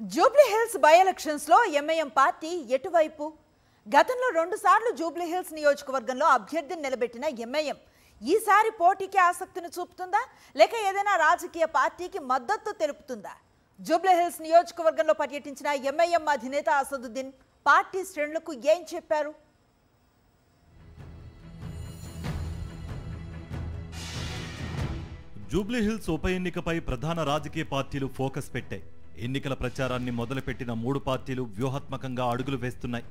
Jubilee hills by elections లో MIM party ఎటువైపు? గతంలో 2 సార్లు జూబ్లీ హిల్స్ నియోజకవర్గంలో అభ్యర్థిని నిలబెట్టిన ఎంఐఎం ఈసారి పోటీకి ఆసక్తిని చూపుతుందా లేక ఏదైనా రాజకీయ పార్టీకి మద్దతు తెలుపుతుందా? జూబ్లీ హిల్స్ నియోజకవర్గంలో పర్యటించిన ఎంఐఎం అధినేత అసదుద్దీన్ పార్టీ శ్రేణులకు ఏం చెప్పారు? జూబ్లీ హిల్స్ ఉప ఎన్నికపై ప్రధాన రాజకీయ పార్టీలు ఫోకస్ పెట్టాయి. ఎన్నికల ప్రచారాన్ని మొదలుపెట్టిన 3 పార్టీలు వ్యూహాత్మకంగా అడుగులు వేస్తున్నాయి.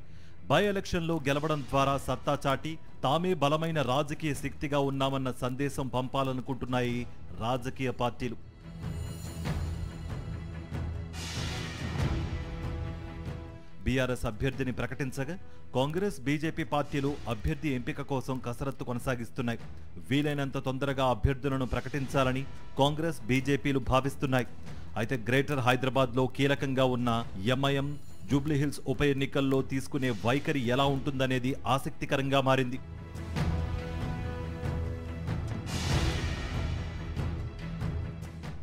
బై ఎలక్షన్లో గెలవడం ద్వారా సత్తా చాటి తామే బలమైన రాజకీయ శక్తిగా ఉన్నామన్న సందేశం పంపాలనుకుంటున్నాయి రాజకీయ పార్టీలు. బీఆర్ఎస్ అభ్యర్థిని ప్రకటించగా కాంగ్రెస్, బీజేపీ పార్టీలు అభ్యర్థి ఎంపిక కోసం కసరత్తు కొనసాగిస్తున్నాయి. వీలైనంత తొందరగా అభ్యర్థులను ప్రకటించాలని కాంగ్రెస్, బీజేపీలు భావిస్తున్నాయి. అయితే గ్రేటర్ హైదరాబాద్లో కీలకంగా ఉన్న ఎంఐఎం జూబ్లీహిల్స్ ఉప ఎన్నికల్లో తీసుకునే వైఖరి ఎలా ఉంటుందనేది ఆసక్తికరంగా మారింది.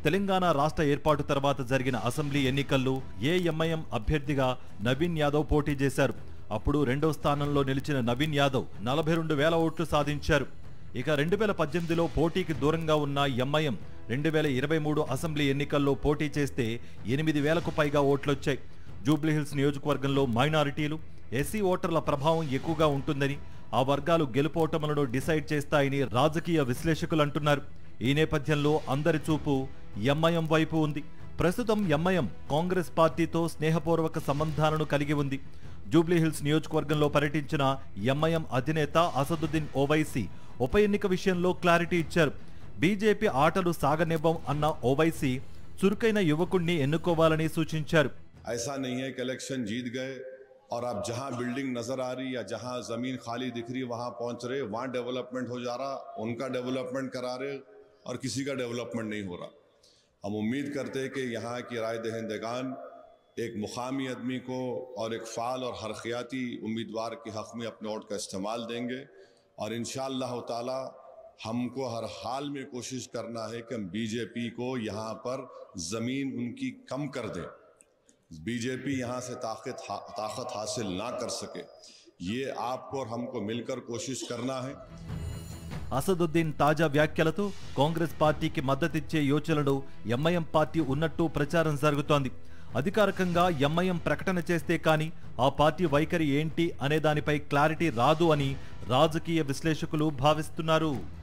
తెలంగాణ రాష్ట్ర ఏర్పాటు తర్వాత జరిగిన అసెంబ్లీ ఎన్నికల్లో ఎంఐఎం అభ్యర్థిగా నవీన్ యాదవ్ పోటీ చేశారు. అప్పుడు 2వ స్థానంలో నిలిచిన నవీన్ యాదవ్ 42,000 ఓట్లు సాధించారు. ఇక 2018లో పోటీకి దూరంగా ఉన్న ఎంఐఎం 2023 అసెంబ్లీ ఎన్నికల్లో పోటీ చేస్తే 8,000కు పైగా ఓట్లొచ్చాయి. జూబ్లీహిల్స్ నియోజకవర్గంలో మైనారిటీలు, ఎస్సీ ఓటర్ల ప్రభావం ఎక్కువగా ఉంటుందని, ఆ వర్గాలు గెలుపోటములను డిసైడ్ చేస్తాయని రాజకీయ విశ్లేషకులు అంటున్నారు. ఈ నేపథ్యంలో అందరి చూపు ఎంఐఎం వైపు ఉంది. ప్రస్తుతం ఎంఐఎం కాంగ్రెస్ పార్టీతో స్నేహపూర్వక సంబంధాలను కలిగి ఉంది. జూబ్లీహిల్స్ నియోజకవర్గంలో పర్యటించిన ఎంఐఎం అధినేత అసదుద్దీన్ ఓవైసీ ఉప ఎన్నిక విషయంలో క్లారిటీ ఇచ్చారు. బీజేపీ ఆటలు సాగనివ్వం అన్న ఓవైసీ చురుకైన యువకుణ్ణి ఎన్నుకోవాలని సూచించారు. ऐसा नहीं है कि इलेक्शन जीत गए और अब जहां बिल्डिंग नजर आ रही या जहां जमीन खाली दिख रही वहां पहुंच रहे, वहां डेवलपमेंट हो जा रहा, उनका डेवलपमेंट करा रहे और किसी का डेवलपमेंट नहीं हो रहा। हम उम्मीद करते हैं कि यहाँ की राय दहिंदगान एक मुकामी आदमी को और एक फाल और हरखियाती उम्मीदवार के हक में अपने वोट का इस्तेमाल देंगे और इंशाअल्लाह ताला हमको हर हाल में कोशिश करना है कि हम बीजेपी को यहाँ पर ज़मीन उनकी कम कर दें, बीजेपी यहाँ से ताकत हासिल ना कर सके। ये आपको और हमको मिलकर कोशिश करना है. అసదుద్దీన్ తాజా వ్యాఖ్యలతో కాంగ్రెస్ పార్టీకి మద్దతిచ్చే యోచనలో ఎంఐఎం పార్టీ ఉన్నట్టు ప్రచారం జరుగుతోంది. అధికారికంగా ఎంఐఎం ప్రకటన చేస్తే కానీ ఆ పార్టీ వైఖరి ఏంటి అనే దానిపై క్లారిటీ రాదు అని రాజకీయ విశ్లేషకులు భావిస్తున్నారు.